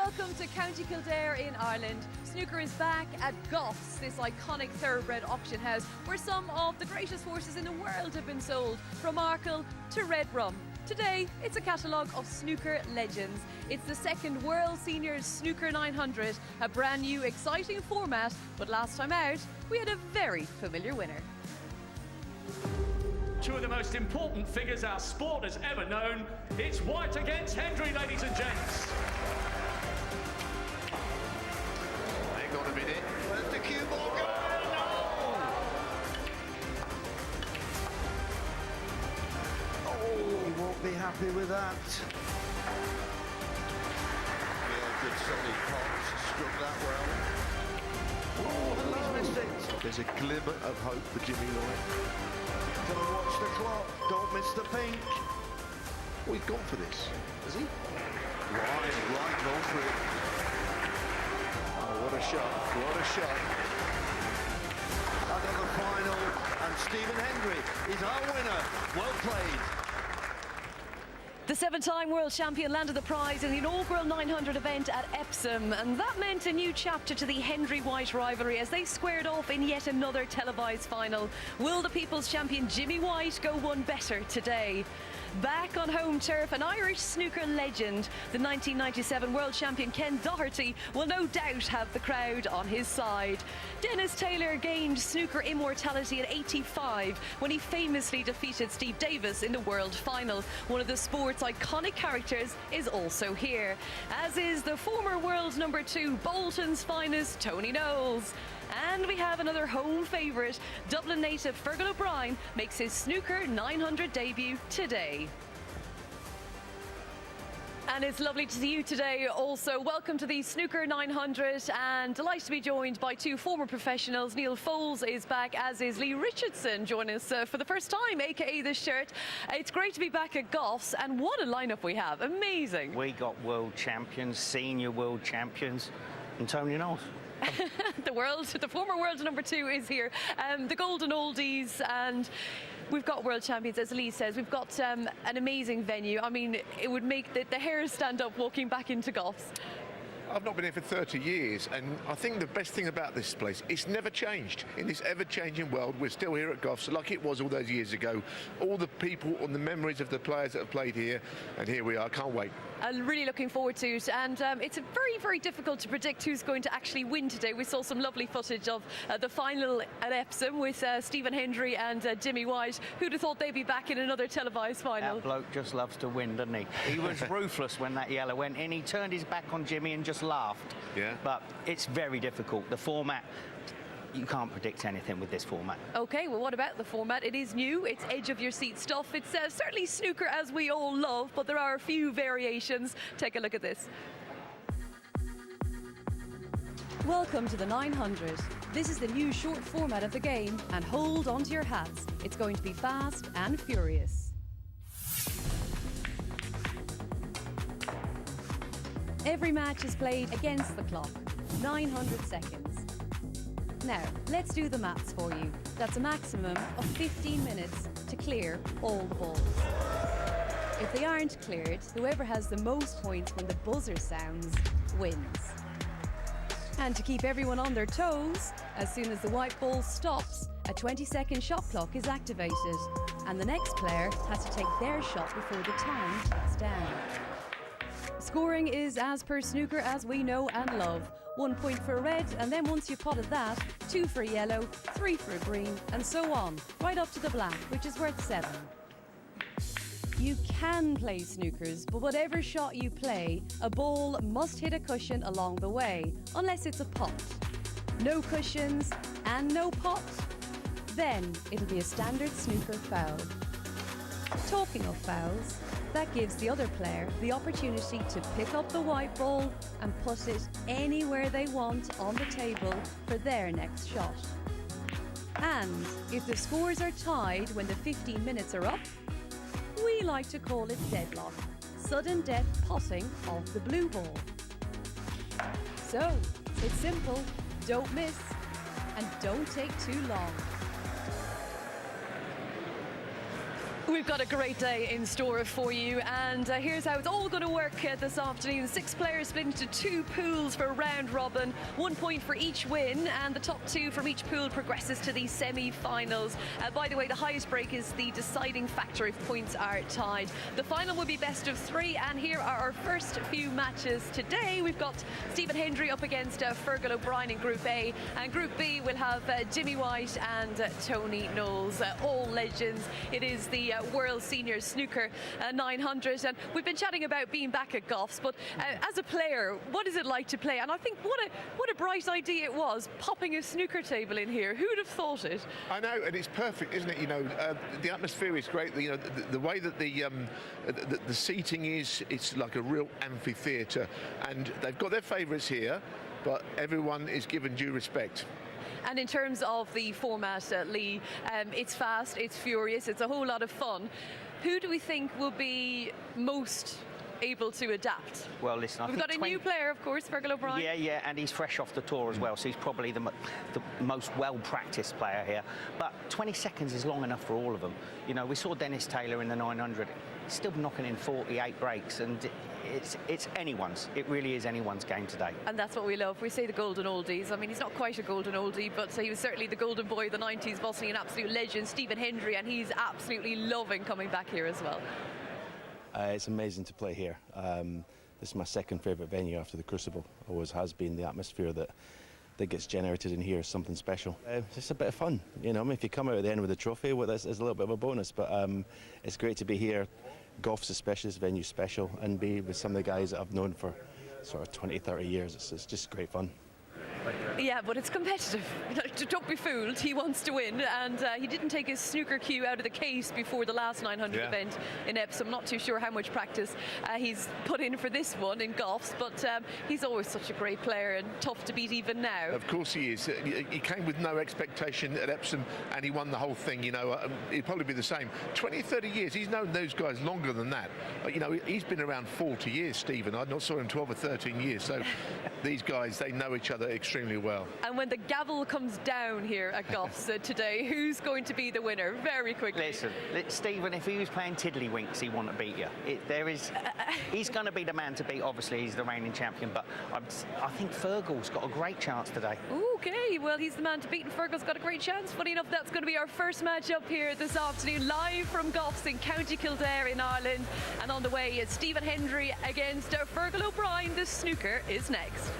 Welcome to County Kildare in Ireland. Snooker is back at Goffs, this iconic thoroughbred auction house where some of the greatest horses in the world have been sold, from Arkle to Red Rum. Today, it's a catalogue of snooker legends. It's the second World Seniors Snooker 900, a brand new exciting format, but last time out, we had a very familiar winner. Two of the most important figures our sport has ever known. It's White against Hendry, ladies and gents. Hang on a minute. Where's the cue ball go? Oh, he won't be happy with that. Yeah, good solid pots. Struck that well. Oh, hello. He's missed it. There's a glimmer of hope for Jimmy White. Gotta watch the clock. Don't miss the pink. Oh, he's gone for this, has he? Right, gone for it. Oh, what a shot, what a shot. Another final, and Stephen Hendry is our winner. Well played. The seven-time world champion landed the prize in the inaugural 900 event at Epsom, and that meant a new chapter to the Hendry-White rivalry as they squared off in yet another televised final. Will the people's champion Jimmy White go one better today? Back on home turf, an Irish snooker legend, the 1997 world champion Ken Doherty, will no doubt have the crowd on his side. Dennis Taylor gained snooker immortality at 85 when he famously defeated Steve Davis in the world final. One of the sport's iconic characters is also here, as is the former world number 2, Bolton's finest, Tony Knowles. And we have another home favourite. Dublin native Fergal O'Brien makes his snooker 900 debut today. And it's lovely to see you today also. Welcome to the Snooker 900, and delighted to be joined by two former professionals. Neil Foles is back, as is Lee Richardson, joining us for the first time, aka this shirt. It's great to be back at Goffs, and what a lineup we have. Amazing. We got world champions, senior world champions, and Tony Knowles. The former world number 2 is here. The golden oldies, and we've got world champions, as Lee says. We've got an amazing venue. I mean, it would make the hairs stand up walking back into Goffs. I've not been here for 30 years, and I think the best thing about this place, it's never changed. In this ever-changing world, we're still here at Goffs, like it was all those years ago. All the people and the memories of the players that have played here, and here we are. Can't wait. I'm really looking forward to it, and it's very, very difficult to predict who's going to actually win today. We saw some lovely footage of the final at Epsom with Stephen Hendry and Jimmy White. Who'd have thought they'd be back in another televised final? That bloke just loves to win, doesn't he? He was ruthless when that yellow went in. He turned his back on Jimmy and just laughed. Yeah. But it's very difficult. The format, you can't predict anything with this format. Okay, well, what about the format? It is new, it's edge of your seat stuff. It's certainly snooker as we all love, but there are a few variations. Take a look at this. Welcome to the 900. This is the new short format of the game, and hold on to your hats. It's going to be fast and furious. Every match is played against the clock, 900 seconds. Now, let's do the maths for you. That's a maximum of 15 minutes to clear all the balls. If they aren't cleared, whoever has the most points when the buzzer sounds wins. And to keep everyone on their toes, as soon as the white ball stops, a 20-second shot clock is activated, and the next player has to take their shot before the time ticks down. Scoring is as per snooker as we know and love. 1 point for red, and then once you've potted that, 2 for yellow, 3 for green, and so on, right up to the black, which is worth 7. You can play snookers, but whatever shot you play, a ball must hit a cushion along the way, unless it's a pot. No cushions and no pot, then it'll be a standard snooker foul. Talking of fouls, that gives the other player the opportunity to pick up the white ball and put it anywhere they want on the table for their next shot. And if the scores are tied when the 15 minutes are up, we like to call it deadlock, sudden death potting of the blue ball. So, it's simple, don't miss, and don't take too long. We've got a great day in store for you, and here's how it's all going to work this afternoon. 6 players split into 2 pools for round robin, 1 point for each win, and the top 2 from each pool progresses to the semi-finals. By the way, the highest break is the deciding factor if points are tied. The final will be best of 3, and here are our first few matches today. We've got Stephen Hendry up against Fergal O'Brien in Group A, and Group B will have Jimmy White and Tony Knowles, all legends. It is the World Senior Snooker 900, and we've been chatting about being back at Goffs, but as a player, what is it like to play? And I think what a bright idea it was, popping a snooker table in here. Who'd have thought it? I know, and it's perfect, isn't it? You know, the atmosphere is great. You know, the way that the seating is, it's like a real amphitheatre, and they've got their favourites here, but everyone is given due respect. And in terms of the format, Lee, it's fast, it's furious, it's a whole lot of fun. Who do we think will be most able to adapt? Well, listen, we've got a new player, of course, Fergal O'Brien. Yeah, and he's fresh off the tour as well, so he's probably the most well-practiced player here. But 20 seconds is long enough for all of them. You know, we saw Dennis Taylor in the 900, still knocking in 48 breaks, and it's anyone's. It really is anyone's game today. And that's what we love. We say the golden oldies. I mean, he's not quite a golden oldie, but he was certainly the golden boy of the 90s, bossing an absolute legend, Stephen Hendry, and he's absolutely loving coming back here as well. It's amazing to play here. This is my second favourite venue after the Crucible. Always has been. The atmosphere that gets generated in here is something special. It's just a bit of fun, you know. I mean, if you come out at the end with a trophy, well, that's a little bit of a bonus. But it's great to be here. Golf's especially, this venue's special, and be with some of the guys that I've known for sort of 20, 30 years. It's just great fun. Yeah, but it's competitive. Don't be fooled. He wants to win, and he didn't take his snooker cue out of the case before the last 900 event in Epsom. Not too sure how much practice he's put in for this one in Goffs, but he's always such a great player and tough to beat even now. Of course he is. He came with no expectation at Epsom, and he won the whole thing. You know, he'd probably be the same. 20, 30 years. He's known those guys longer than that. You know, he's been around 40 years, Stephen. I not saw him 12 or 13 years. So these guys, they know each other extremely well. And when the gavel comes down here at Goffs today, who's going to be the winner? Very quickly. Listen, Stephen, if he was playing tiddlywinks, he wouldn't beat you. He's going to be the man to beat. Obviously, he's the reigning champion, but I think Fergal's got a great chance today. Okay, well, he's the man to beat, and Fergal's got a great chance. Funny enough, that's going to be our first match up here this afternoon, live from Goffs in County Kildare in Ireland. And on the way is Stephen Hendry against Fergal O'Brien. The snooker is next.